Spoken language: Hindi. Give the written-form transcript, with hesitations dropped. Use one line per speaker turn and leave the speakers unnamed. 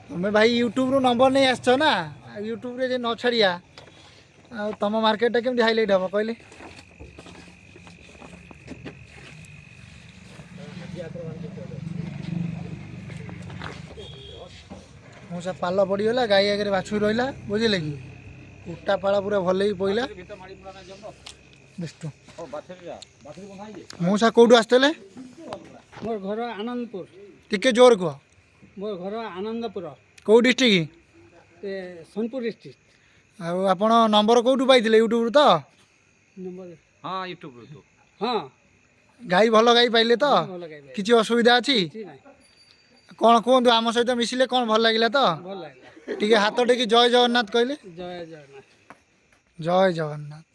तुम्हें भाई यूट्यूब रू नंबर नहीं आसछ ना यूट्यूब रे जे न छड़िया तुम मार्केट केमती हाइलाइट हम कहले मुझे पाल पड़गला गाई आगे बाछुरी रहा बुझे कि उटा पाला पूरा भल ही पड़ा मौसा कौटू आसते
मोर घर आनंदपुर
टिके जोर कह
मोर घर आनंदपुर
कौ डिस्ट्रिक्ट
सोनपुर डिस्ट्रिक्ट
आप नंबर कौटू पाई यूट्यूब तो
नंबर
हाँ यूट्यूब
हाँ
गाई भल गाई पाइले तो
भल गाई पाइले।
किसी असुविधा अच्छी
କିଛି ନାହିଁ
कौन कहतु आम सहित मिसिले कौन भल लगे तो
ଭଲ ଲାଗିଲା
टिके हाथ टेकी जय जगन्नाथ कहले
ଜୟ ଜଗନ୍ନାଥ
जय जगन्नाथ